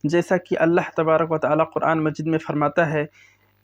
جیسا کہ اللہ تبارک و تعالیٰ قرآن مجید میں فرماتا ہے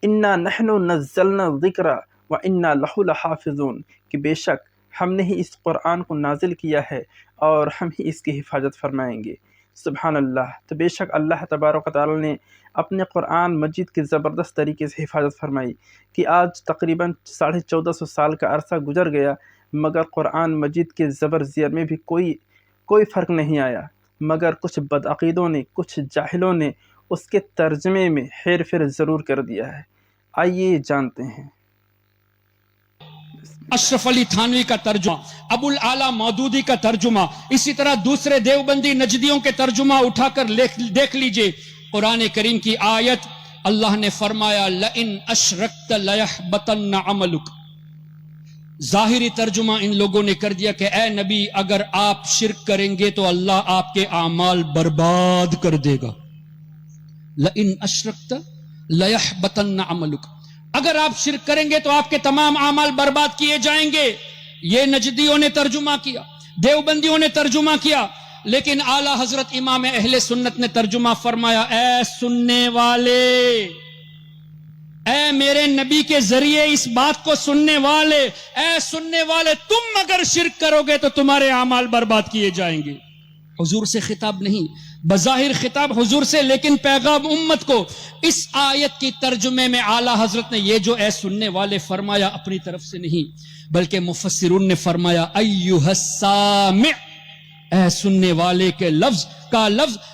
انا نحن نزلنا الذکر و انا لہ لحافظون، کہ بے شک ہم نے ہی اس قرآن کو نازل کیا ہے اور ہم ہی اس کی حفاظت فرمائیں گے۔ سبحان اللہ۔ تو بے شک اللہ تبارک و تعالیٰ نے اپنے قرآن مجید کی زبردست طریقے سے حفاظت فرمائی کہ آج تقریباً 1450 سال کا عرصہ گزر گیا مگر قرآن مجید کے زبر زیر میں بھی کوئی فرق نہیں آیا، مگر کچھ بدعقیدوں نے، کچھ جاہلوں نے اس کے ترجمے میں ہیر پھیر ضرور کر دیا ہے۔ آئیے جانتے ہیں۔ اشرف علی تھانوی کا ترجمہ، ابو الاعلیٰ مودودی کا ترجمہ، اسی طرح دوسرے دیوبندی نجدیوں کے ترجمہ اٹھا کر دیکھ لیجئے۔ قرآن کریم کی آیت اللہ نے فرمایا لئن اشرکت لیحبطن عملک۔ ظاہری ترجمہ ان لوگوں نے کر دیا کہ اے نبی اگر آپ شرک کریں گے تو اللہ آپ کے اعمال برباد کر دے گا۔ لئن اشرکت لیحبطن عملک، اگر آپ شرک کریں گے تو آپ کے تمام اعمال برباد کیے جائیں گے۔ یہ نجدیوں نے ترجمہ کیا، دیوبندیوں نے ترجمہ کیا، لیکن اعلیٰ حضرت امام اہل سنت نے ترجمہ فرمایا اے سننے والے، اے میرے نبی کے ذریعے اس بات کو سننے والے، اے سننے والے، تم اگر شرک کرو گے تو تمہارے اعمال برباد کیے جائیں گے۔ حضور سے خطاب نہیں، بظاہر خطاب حضور سے، لیکن پیغام امت کو۔ اس آیت کی ترجمے میں اعلیٰ حضرت نے یہ جو اے سننے والے فرمایا اپنی طرف سے نہیں، بلکہ مفسرون نے فرمایا ایھا السامع، اے سننے والے کے لفظ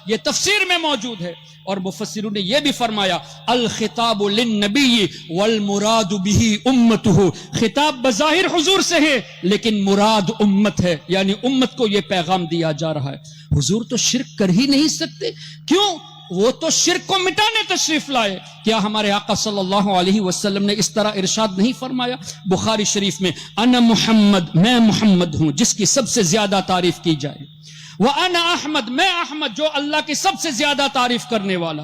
یہ تفسیر میں موجود ہے۔ اور مفسرون نے یہ بھی فرمایا الخطاب للنبی والمراد به امته، خطاب بظاہر حضور سے ہے لیکن مراد امت ہے، یعنی امت کو یہ پیغام دیا جا رہا ہے۔ حضور تو شرک کر ہی نہیں سکتے، کیوں؟ وہ تو شرک کو مٹانے تشریف لائے۔ کیا ہمارے آقا صلی اللہ علیہ وسلم نے اس طرح ارشاد نہیں فرمایا بخاری شریف میں انا محمد، میں محمد ہوں جس کی سب سے زیادہ تعریف کی جائے، وَأَنَا احمد، میں احمد جو اللہ کی سب سے زیادہ تعریف کرنے والا،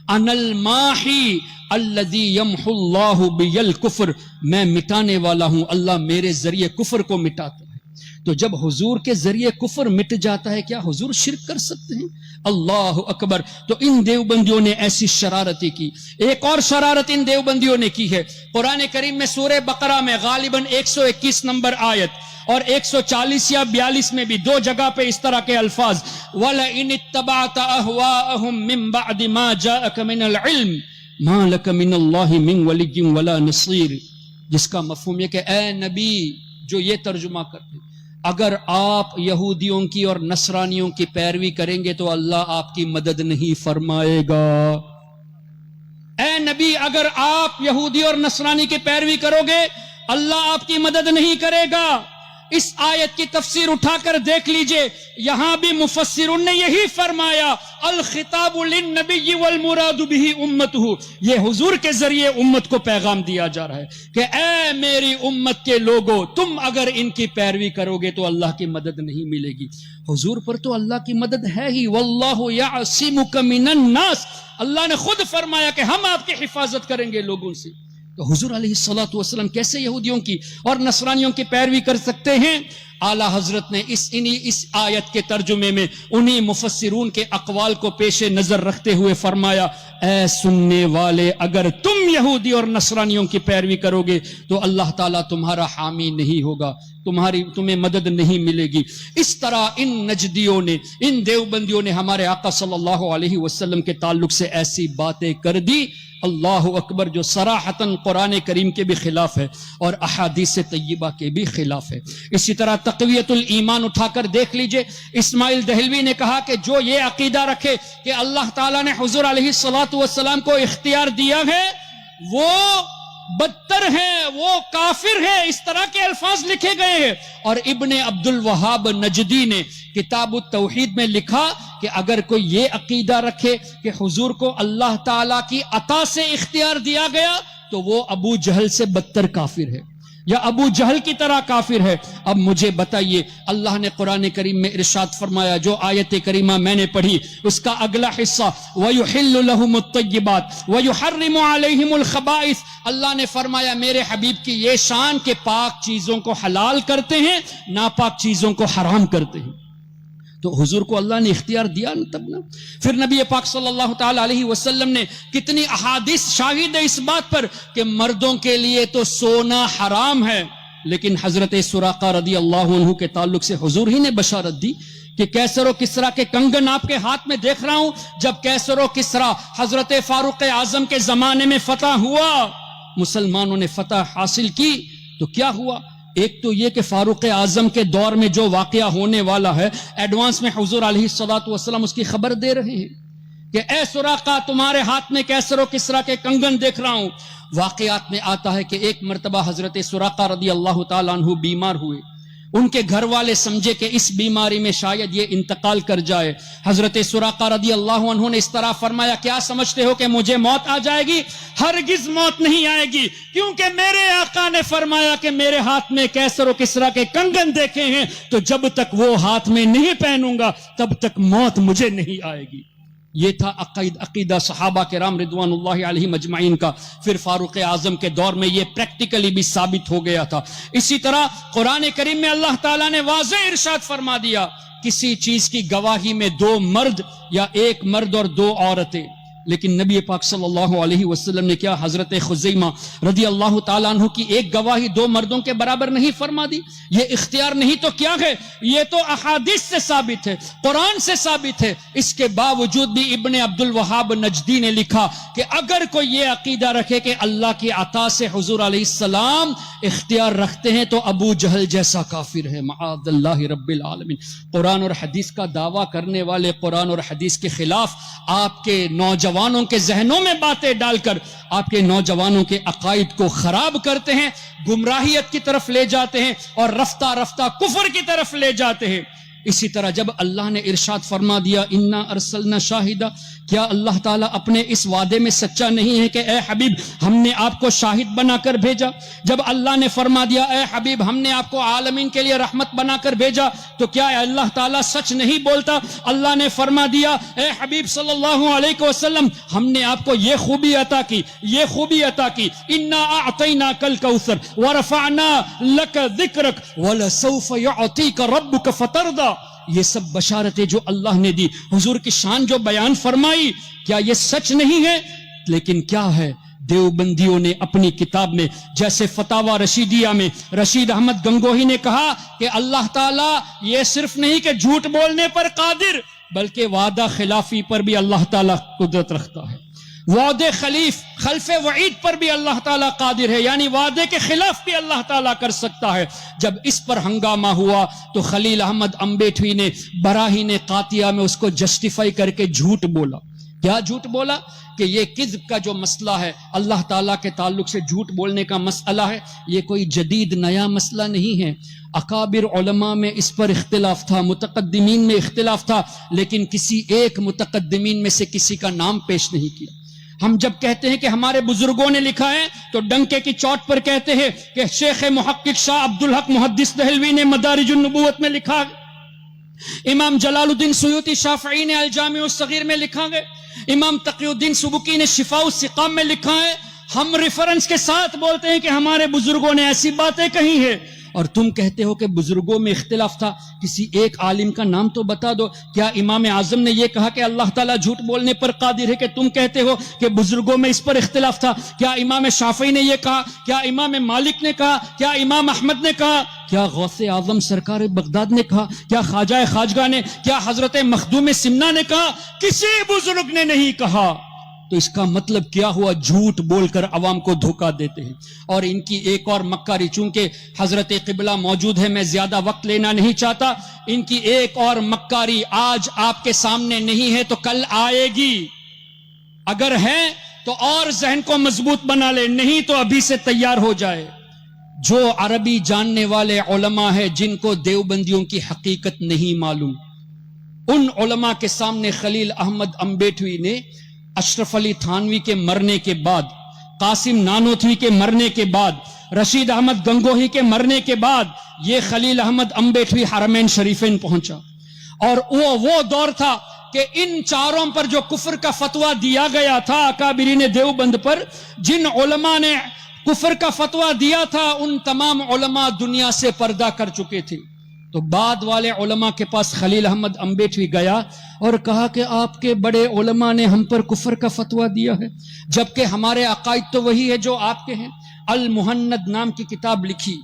اَنَا الْمَاحِي الَّذِي يَمْحُ اللَّهُ بِيَ الْكُفْرِ، میں مٹانے والا ہوں، اللہ میرے ذریعے کفر کو مٹاتا ہے۔ تو جب حضور کے ذریعے کفر مٹ جاتا ہے کیا حضور شرک کر سکتے ہیں؟ اللہ اکبر۔ تو ان دیوبندیوں نے ایسی شرارتی کی۔ ایک اور شرارت ان دیوبندیوں نے کی ہے، قرآن کریم میں سورہ بقرہ میں غالباً 121 نمبر آیت اور 140 یا 42 میں بھی دو جگہ پہ اس طرح کے الفاظ وَلَئِنِ اتَّبَعْتَ أَهْوَاءَهُم مِّن بَعْدِ مَا جَاءَكَ مِنَ الْعِلْمِ مَا لَكَ مِنَ اللَّهِ مِن وَلِيٍّ وَلَا نَصِيرٍ، جس کا مفہوم یہ کہ اے نبی جو یہ ترجمہ کرتے، اگر آپ یہودیوں کی اور نصرانیوں کی پیروی کریں گے تو اللہ آپ کی مدد نہیں فرمائے گا۔ اے نبی اگر آپ یہودی اور نصرانی کی پیروی کرو گے اللہ آپ کی مدد نہیں کرے گا۔ اس آیت کی تفسیر اٹھا کر دیکھ لیجئے، یہاں بھی مفسرون نے یہی فرمایا الخطاب للنبی والمراد به امته، یہ حضور کے ذریعے امت کو پیغام دیا جا رہا ہے کہ اے میری امت کے لوگوں، تم اگر ان کی پیروی کرو گے تو اللہ کی مدد نہیں ملے گی۔ حضور پر تو اللہ کی مدد ہے ہی، واللہ یعصمک من الناس، اللہ نے خود فرمایا کہ ہم آپ کی حفاظت کریں گے لوگوں سے۔ تو حضور علیہ الصلوۃ والسلام کیسے یہودیوں کی اور نصرانیوں کی پیروی کر سکتے ہیں؟ اعلیٰ حضرت نے اس آیت کے ترجمے میں انہی مفسرون کے اقوال کو پیش نظر رکھتے ہوئے فرمایا اے سننے والے اگر تم یہودی اور نصرانیوں کی پیروی کرو گے تو اللہ تعالیٰ تمہارا حامی نہیں ہوگا، تمہیں مدد نہیں ملے گی۔ اس طرح ان نجدیوں نے، ان دیوبندیوں نے ہمارے آقا صلی اللہ علیہ وسلم کے تعلق سے ایسی باتیں کر دی، اللہ اکبر، جو صراحتاً قرآن کریم کے بھی خلاف ہے اور احادیث طیبہ کے بھی خلاف ہے۔ اسی طرح تقویت الایمان اٹھا کر دیکھ لیجئے، اسماعیل دہلوی نے کہا کہ جو یہ عقیدہ رکھے کہ اللہ تعالیٰ نے حضور علیہ الصلوۃ والسلام کو اختیار دیا ہے وہ بدتر ہے، وہ کافر ہے، اس طرح کے الفاظ لکھے گئے ہیں۔ اور ابن عبد الوہاب نجدی نے کتاب التوحید میں لکھا کہ اگر کوئی یہ عقیدہ رکھے کہ حضور کو اللہ تعالیٰ کی عطا سے اختیار دیا گیا تو وہ ابو جہل سے بدتر کافر ہے یا ابو جہل کی طرح کافر ہے۔ اب مجھے بتائیے، اللہ نے قرآن کریم میں ارشاد فرمایا، جو آیت کریمہ میں نے پڑھی اس کا اگلا حصہ وَيُحِلُّ لَهُمُ الطَّيِّبَاتِ وَيُحَرِّمُ عَلَيْهِمُ الْخَبَائِثِ، اللہ نے فرمایا میرے حبیب کی یہ شان کہ پاک چیزوں کو حلال کرتے ہیں، ناپاک چیزوں کو حرام کرتے ہیں۔ تو حضور کو اللہ نے اختیار دیا نا تب نا. پھر نبی پاک صلی اللہ تعالی علیہ وسلم نے کتنی احادیث شاہد ہے اس بات پر کہ مردوں کے لیے تو سونا حرام ہے، لیکن حضرت سراقہ رضی اللہ عنہ کے تعلق سے حضور ہی نے بشارت دی کہ کیسر و کسرا کے کنگن آپ کے ہاتھ میں دیکھ رہا ہوں. جب کیسر و کسرا حضرت فاروق اعظم کے زمانے میں فتح ہوا، مسلمانوں نے فتح حاصل کی، تو کیا ہوا؟ ایک تو یہ کہ فاروق اعظم کے دور میں جو واقعہ ہونے والا ہے ایڈوانس میں حضور علیہ الصلوۃ والسلام اس کی خبر دے رہے ہیں کہ اے سراقہ تمہارے ہاتھ میں کیسر و کسرا کے کنگن دیکھ رہا ہوں. واقعات میں آتا ہے کہ ایک مرتبہ حضرت سراقہ رضی اللہ تعالیٰ عنہ بیمار ہوئے. ان کے گھر والے سمجھے کہ اس بیماری میں شاید یہ انتقال کر جائے. حضرت سراقہ رضی اللہ عنہ نے اس طرح فرمایا، کیا سمجھتے ہو کہ مجھے موت آ جائے گی؟ ہرگز موت نہیں آئے گی، کیونکہ میرے آقا نے فرمایا کہ میرے ہاتھ میں کیسر و کسرا کے کنگن دیکھے ہیں، تو جب تک وہ ہاتھ میں نہیں پہنوں گا تب تک موت مجھے نہیں آئے گی. یہ تھا عقیدہ صحابہ کرام رضوان اللہ علیہم اجمعین کا. پھر فاروق اعظم کے دور میں یہ پریکٹیکلی بھی ثابت ہو گیا تھا. اسی طرح قرآن کریم میں اللہ تعالیٰ نے واضح ارشاد فرما دیا، کسی چیز کی گواہی میں 2 مرد یا 1 مرد اور 2 عورتیں. لیکن نبی پاک صلی اللہ علیہ وسلم نے کیا حضرت خزیمہ رضی اللہ تعالیٰ عنہ کی ایک گواہی 2 مردوں کے برابر نہیں فرما دی؟ یہ اختیار نہیں تو کیا ہے؟ یہ تو احادیث سے ثابت ہے، قرآن سے ثابت ہے. اس کے باوجود بھی ابن عبد الوہاب نجدی نے لکھا کہ اگر کوئی یہ عقیدہ رکھے کہ اللہ کی عطا سے حضور علیہ السلام اختیار رکھتے ہیں تو ابو جہل جیسا کافر ہے، معاذ اللہ رب العالمین. قرآن اور حدیث کا دعویٰ کرنے والے قرآن اور حدیث کے خلاف آپ کے نوجوانوں کے ذہنوں میں باتیں ڈال کر آپ کے نوجوانوں کے عقائد کو خراب کرتے ہیں، گمراہیت کی طرف لے جاتے ہیں اور رفتہ رفتہ کفر کی طرف لے جاتے ہیں. اسی طرح جب اللہ نے ارشاد فرما دیا انا ارسلنا شاہدہ، کیا اللہ تعالیٰ اپنے اس وعدے میں سچا نہیں ہے کہ اے حبیب ہم نے آپ کو شاہد بنا کر بھیجا؟ جب اللہ نے فرما دیا اے حبیب ہم نے آپ کو عالمین کے لیے رحمت بنا کر بھیجا، تو کیا اللہ تعالیٰ سچ نہیں بولتا؟ اللہ نے فرما دیا اے حبیب صلی اللہ علیہ وسلم ہم نے آپ کو یہ خوبی عطا کی، یہ خوبی عطا کی، انا اعطیناک الکوثر ورفعنا لک ذکرک ولسوف یعطیک ربک فترضی. یہ سب بشارتیں جو اللہ نے دی، حضور کی شان جو بیان فرمائی، کیا یہ سچ نہیں ہے؟ لیکن کیا ہے، دیوبندیوں نے اپنی کتاب میں جیسے فتاوی رشیدیہ میں رشید احمد گنگوہی نے کہا کہ اللہ تعالیٰ یہ صرف نہیں کہ جھوٹ بولنے پر قادر، بلکہ وعدہ خلافی پر بھی اللہ تعالیٰ قدرت رکھتا ہے. وعدے خلف وعید پر بھی اللہ تعالیٰ قادر ہے، یعنی وعدے کے خلاف بھی اللہ تعالیٰ کر سکتا ہے. جب اس پر ہنگامہ ہوا تو خلیل احمد امبیٹوی نے براہین قاطعہ میں اس کو جسٹیفائی کر کے جھوٹ بولا. کیا جھوٹ بولا؟ کہ یہ کذب کا جو مسئلہ ہے، اللہ تعالیٰ کے تعلق سے جھوٹ بولنے کا مسئلہ ہے، یہ کوئی جدید نیا مسئلہ نہیں ہے. اکابر علماء میں اس پر اختلاف تھا، متقدمین میں اختلاف تھا، لیکن کسی ایک متقدمین میں سے کسی کا نام پیش نہیں کیا. ہم جب کہتے ہیں کہ ہمارے بزرگوں نے لکھا ہے تو ڈنکے کی چوٹ پر کہتے ہیں کہ شیخ محقق شاہ عبدالحق محدث دہلوی نے مدارج النبوت میں لکھا ہے، امام جلال الدین سیوطی شافعی نے الجامع الصغیر میں لکھا ہے، امام تقی الدین سبکی نے شفاء السقام میں لکھا ہے. ہم ریفرنس کے ساتھ بولتے ہیں کہ ہمارے بزرگوں نے ایسی باتیں کہی ہیں، اور تم کہتے ہو کہ بزرگوں میں اختلاف تھا. کسی ایک عالم کا نام تو بتا دو. کیا امام اعظم نے یہ کہا کہ اللہ تعالیٰ جھوٹ بولنے پر قادر ہے کہ تم کہتے ہو کہ بزرگوں میں اس پر اختلاف تھا؟ کیا امام شافعی نے یہ کہا؟ کیا امام مالک نے کہا؟ کیا امام احمد نے کہا؟ کیا غوث اعظم سرکار بغداد نے کہا؟ کیا خواجہ خواجگاہ نے؟ کیا حضرت مخدوم سمنا نے کہا؟ کسی بزرگ نے نہیں کہا. تو اس کا مطلب کیا ہوا؟ جھوٹ بول کر عوام کو دھوکہ دیتے ہیں. اور ان کی ایک اور مکاری، چونکہ حضرت قبلہ موجود ہے میں زیادہ وقت لینا نہیں چاہتا، ان کی ایک اور مکاری آج آپ کے سامنے نہیں ہے تو کل آئے گی. اگر ہے تو اور ذہن کو مضبوط بنا لے، نہیں تو ابھی سے تیار ہو جائے. جو عربی جاننے والے علماء ہیں جن کو دیوبندیوں کی حقیقت نہیں معلوم، ان علماء کے سامنے خلیل احمد امبیٹوی نے اشرف علی تھانوی کے مرنے کے بعد، قاسم نانوتوی کے مرنے کے بعد، رشید احمد گنگوہی کے مرنے کے بعد یہ خلیل احمد امبیٹوی حرمین شریفین پہنچا. اور وہ دور تھا کہ ان چاروں پر جو کفر کا فتویٰ دیا گیا تھا اکابرین دیوبند پر، جن علماء نے کفر کا فتویٰ دیا تھا ان تمام علماء دنیا سے پردہ کر چکے تھے. تو بعد والے علماء کے پاس خلیل احمد امبیٹوی گیا اور کہا کہ آپ کے بڑے علماء نے ہم پر کفر کا فتویٰ دیا ہے، جبکہ ہمارے عقائد تو وہی ہے جو آپ کے ہیں۔ المہند نام کی کتاب لکھی،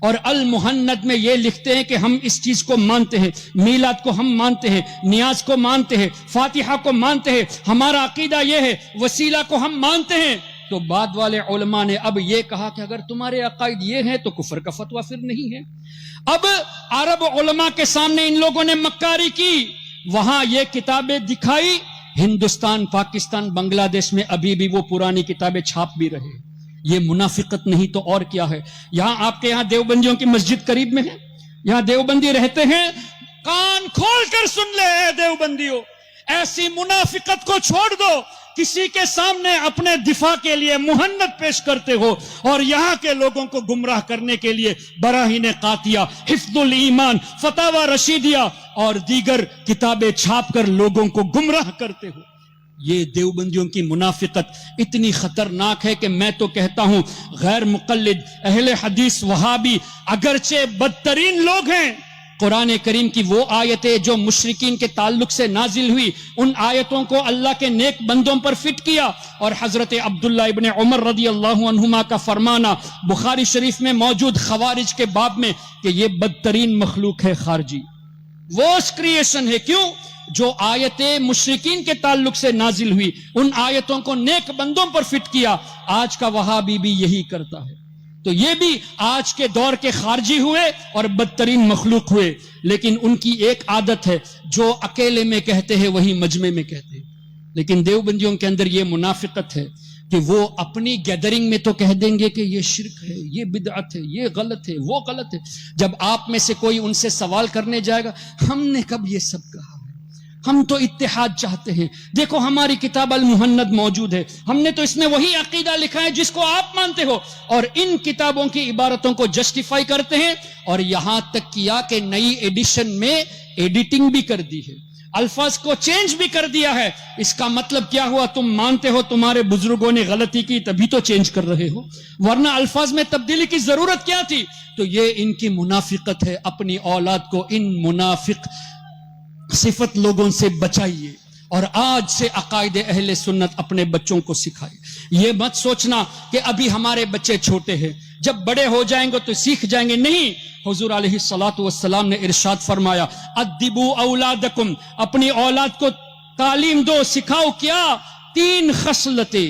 اور المہند میں یہ لکھتے ہیں کہ ہم اس چیز کو مانتے ہیں، میلاد کو ہم مانتے ہیں، نیاز کو مانتے ہیں، فاتحہ کو مانتے ہیں، ہمارا عقیدہ یہ ہے، وسیلہ کو ہم مانتے ہیں۔ تو بعد والے علماء نے اب یہ کہا کہ اگر تمہارے عقائد یہ ہیں تو کفر کا فتویٰ پھر نہیں ہے۔ اب عرب علماء کے سامنے ان لوگوں نے مکاری کی، وہاں یہ کتابیں دکھائی، ہندوستان، پاکستان، بنگلہ دیش میں ابھی بھی وہ پرانی کتابیں چھاپ بھی رہے۔ یہ منافقت نہیں تو اور کیا ہے؟ یہاں آپ کے یہاں دیوبندیوں کی مسجد قریب میں ہے، یہاں دیوبندی رہتے ہیں، کان کھول کر سن لے اے دیوبندیوں، ایسی منافقت کو چھوڑ دو۔ کسی کے سامنے اپنے دفاع کے لیے مہند پیش کرتے ہو اور یہاں کے لوگوں کو گمراہ کرنے کے لیے براہین قاطیہ، حفظ الایمان، فتاوی رشیدیہ اور دیگر کتابیں چھاپ کر لوگوں کو گمراہ کرتے ہو۔ یہ دیوبندیوں کی منافقت اتنی خطرناک ہے کہ میں تو کہتا ہوں غیر مقلد اہل حدیث وہابی اگرچہ بدترین لوگ ہیں، قرآن کریم کی وہ آیتیں جو مشرکین کے تعلق سے نازل ہوئی، ان آیتوں کو اللہ کے نیک بندوں پر فٹ کیا، اور حضرت عبداللہ ابن عمر رضی اللہ عنہما کا فرمانا بخاری شریف میں موجود خوارج کے باب میں کہ یہ بدترین مخلوق ہے خارجی، worst کریشن ہے۔ کیوں؟ جو آیتیں مشرکین کے تعلق سے نازل ہوئی ان آیتوں کو نیک بندوں پر فٹ کیا۔ آج کا وہابی بھی یہی کرتا ہے، تو یہ بھی آج کے دور کے خارجی ہوئے اور بدترین مخلوق ہوئے، لیکن ان کی ایک عادت ہے، جو اکیلے میں کہتے ہیں وہی مجمع میں کہتے ہیں۔ لیکن دیوبندیوں کے اندر یہ منافقت ہے کہ وہ اپنی گیدرنگ میں تو کہہ دیں گے کہ یہ شرک ہے، یہ بدعت ہے، یہ غلط ہے، وہ غلط ہے۔ جب آپ میں سے کوئی ان سے سوال کرنے جائے گا، ہم نے کب یہ سب کہا؟ ہم تو اتحاد چاہتے ہیں، دیکھو ہماری کتاب المہند موجود ہے، ہم نے تو اس میں وہی عقیدہ لکھا ہے جس کو آپ مانتے ہو، اور ان کتابوں کی عبارتوں کو جسٹیفائی کرتے ہیں، اور یہاں تک کیا کہ نئی ایڈیشن میں ایڈیٹنگ بھی کر دی ہے، الفاظ کو چینج بھی کر دیا ہے۔ اس کا مطلب کیا ہوا؟ تم مانتے ہو تمہارے بزرگوں نے غلطی کی تبھی تو چینج کر رہے ہو، ورنہ الفاظ میں تبدیلی کی ضرورت کیا تھی؟ تو یہ ان کی منافقت ہے۔ اپنی اولاد کو ان منافق صفت لوگوں سے بچائیے، اور آج سے عقائد اہل سنت اپنے بچوں کو سکھائیے۔ یہ مت سوچنا کہ ابھی ہمارے بچے چھوٹے ہیں، جب بڑے ہو جائیں گے تو سیکھ جائیں گے، نہیں۔ حضور علیہ الصلوۃ والسلام نے ارشاد فرمایا، ادبوا اولادکم، اپنی اولاد کو تعلیم دو، سکھاؤ کیا؟ 3 خصلتیں۔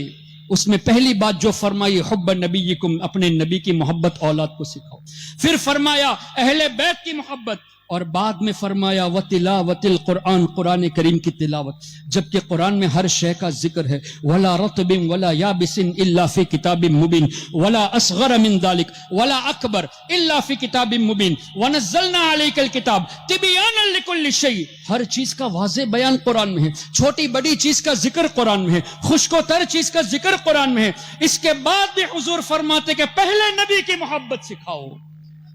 اس میں پہلی بات جو فرمائی، حب نبیکم، اپنے نبی کی محبت اولاد کو سکھاؤ۔ پھر فرمایا اہل بیت کی محبت، اور بعد میں فرمایا وَتِلَاوَتِ الْقُرْآنِ، قرآن کریم کی تلاوت، جبکہ قرآن میں ہر شے کا ذکر ہے۔ وَلَا رَطْبٍ وَلَا يَابِسٍ إِلَّا فِي كِتَابٍ مُبِينٍ وَلَا أَصْغَرَ مِنْ ذَلِكَ وَلَا أَكْبَرَ إِلَّا فِي كِتَابٍ مُبِينٍ وَنَزَّلْنَا عَلَيْكَ الْكِتَابَ تِبْيَانًا لِكُلِّ شَيْءٍ، ہر چیز کا واضح بیان قرآن میں ہے، چھوٹی بڑی چیز کا ذکر قرآن میں ہے، خشک و تر چیز کا ذکر قرآن میں ہے۔ اس کے بعد بھی حضور فرماتے کہ پہلے نبی کی محبت سکھاؤ،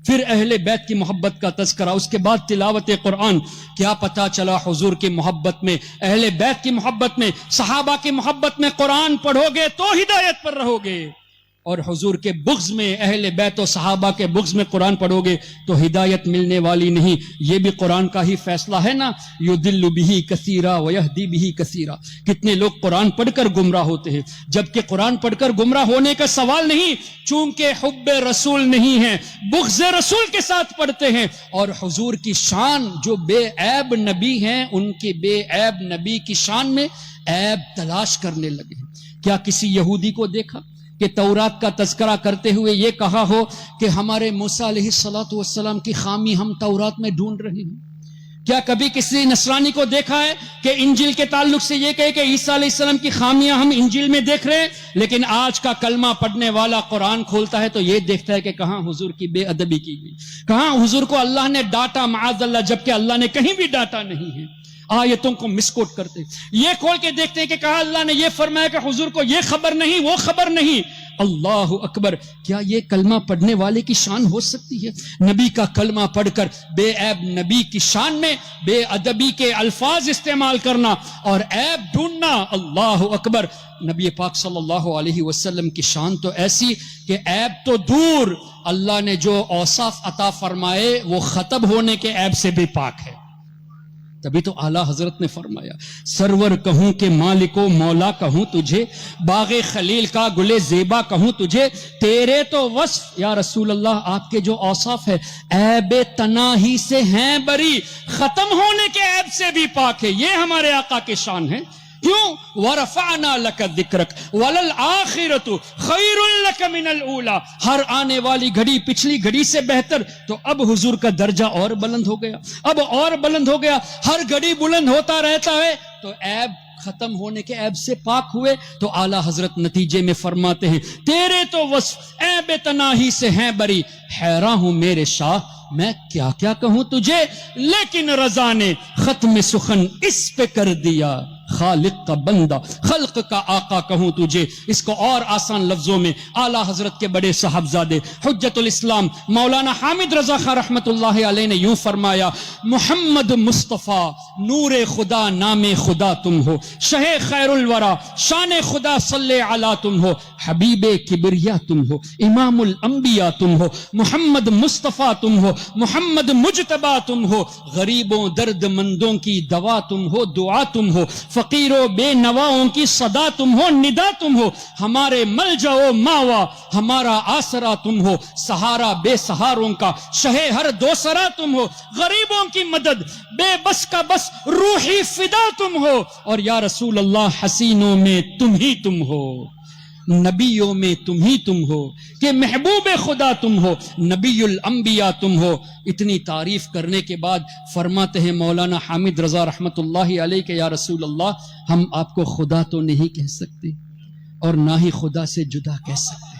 پھر اہل بیت کی محبت کا تذکرہ، اس کے بعد تلاوت قرآن۔ کیا پتا چلا حضور کی محبت میں، اہل بیت کی محبت میں، صحابہ کی محبت میں قرآن پڑھو گے تو ہدایت پر رہو گے، اور حضور کے بغض میں، اہل بیت و صحابہ کے بغض میں قرآن پڑھو گے تو ہدایت ملنے والی نہیں۔ یہ بھی قرآن کا ہی فیصلہ ہے نا، یضل بہ کثیرا ویہدی بہ کثیرا۔ کتنے لوگ قرآن پڑھ کر گمراہ ہوتے ہیں، جبکہ قرآن پڑھ کر گمراہ ہونے کا سوال نہیں، چونکہ حب رسول نہیں ہے، بغض رسول کے ساتھ پڑھتے ہیں، اور حضور کی شان، جو بے عیب نبی ہیں، ان کے بے عیب نبی کی شان میں عیب تلاش کرنے لگے ہیں۔ کیا کسی یہودی کو دیکھا کہ تورات کا تذکرہ کرتے ہوئے یہ کہا ہو کہ ہمارے موسیٰ علیہ السلام کی خامی ہم تورات میں ڈھونڈ رہے ہیں؟ کیا کبھی کسی نصرانی کو دیکھا ہے کہ انجیل کے تعلق سے یہ کہے کہ عیسیٰ علیہ السلام کی خامیاں ہم انجیل میں دیکھ رہے ہیں؟ لیکن آج کا کلمہ پڑھنے والا قرآن کھولتا ہے تو یہ دیکھتا ہے کہ کہاں حضور کی بے ادبی کی گئی، کہاں حضور کو اللہ نے ڈانٹا معاذ اللہ، جبکہ اللہ نے کہیں بھی ڈانٹا نہیں ہے۔ آیتوں کو مسکوٹ کرتے، یہ کھول کے دیکھتے ہیں کہ کہا اللہ نے یہ فرمایا کہ حضور کو یہ خبر نہیں، وہ خبر نہیں۔ اللہ اکبر. کیا یہ کلمہ پڑھنے والے کی شان ہو سکتی ہے؟ نبی کا کلمہ پڑھ کر بے عیب نبی کی شان میں بے ادبی کے الفاظ استعمال کرنا اور عیب ڈھونڈنا. اللہ اکبر. نبی پاک صلی اللہ علیہ وسلم کی شان تو ایسی کہ عیب تو دور، اللہ نے جو اوصاف عطا فرمائے وہ ختم ہونے کے عیب سے بھی پاک ہے. تبھی تو اعلیٰ حضرت نے فرمایا سرور کہوں کہ مالک و مولا کہوں تجھے، باغ خلیل کا گل زیبا کہوں تجھے، تیرے تو وصف یا رسول اللہ آپ کے جو اوصاف ہے عیب تناہی سے ہیں بری، ختم ہونے کے عیب سے بھی پاک ہے. یہ ہمارے آقا کی شان ہے. کیوں؟ وَرَفَعْنَا لَكَ ذِكْرَكَ وَلَلْآخِرَةُ خَيْرٌ لَكَ مِنَ الْأُولَى. ہر آنے والی گھڑی پچھلی گھڑی سے بہتر. تو اب حضور کا درجہ اور بلند ہو گیا، اب اور بلند ہو گیا. ہر گھڑی بلند ہوتا رہتا ہے تو عیب ختم ہونے کے عیب سے پاک ہوئے. تو اعلیٰ حضرت نتیجے میں فرماتے ہیں تیرے تو وصف عیب تناہی سے ہیں بری، حیراں ہوں میرے شاہ میں کیا کیا کہوں تجھے، لیکن رضا نے ختم سخن اس پہ کر دیا، خالق کا بندہ خلق کا آقا کہوں تجھے. اس کو اور آسان لفظوں میں اعلیٰ حضرت کے بڑے صاحبزادے حجت الاسلام مولانا حامد رضا خان رحمت اللہ علیہ نے یوں فرمایا محمد مصطفیٰ نور خدا نام خدا تم ہو، شہ خیر الورا شان خدا صلی علی تم ہو، حبیب کبریا تم ہو، امام الانبیاء تم ہو، محمد مصطفیٰ تم ہو، محمد مجتبیٰ تم ہو، غریبوں درد مندوں کی دوا تم ہو، دعا تم ہو، فقیروں بے نواؤں کی صدا تم ہو، ندا تم ہو، ہمارے ملجا و ماوا ہمارا آسرا تم ہو، سہارا بے سہاروں کا شہ ہر دوسرا تم ہو، غریبوں کی مدد بے بس کا بس روحی فدا تم ہو، اور یا رسول اللہ حسینوں میں تم ہی تم ہو، نبیوں میں تم ہی تم ہو، کہ محبوب خدا تم ہو، نبی الانبیاء تم ہو. اتنی تعریف کرنے کے بعد فرماتے ہیں مولانا حامد رضا رحمت اللہ علیہ کہ یا رسول اللہ ہم آپ کو خدا تو نہیں کہہ سکتے اور نہ ہی خدا سے جدا کہہ سکتے.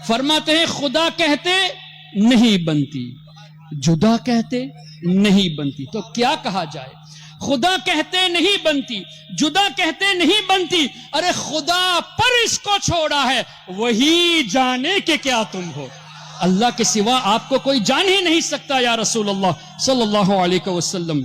فرماتے ہیں خدا کہتے نہیں بنتی، جدا کہتے نہیں بنتی، تو کیا کہا جائے؟ خدا کہتے نہیں بنتی، جدا کہتے نہیں بنتی. ارے خدا پر اس کو چھوڑا ہے، وہی جانے کہ کیا تم ہو. اللہ کے سوا آپ کو کوئی جان ہی نہیں سکتا یا رسول اللہ صلی اللہ علیہ وسلم.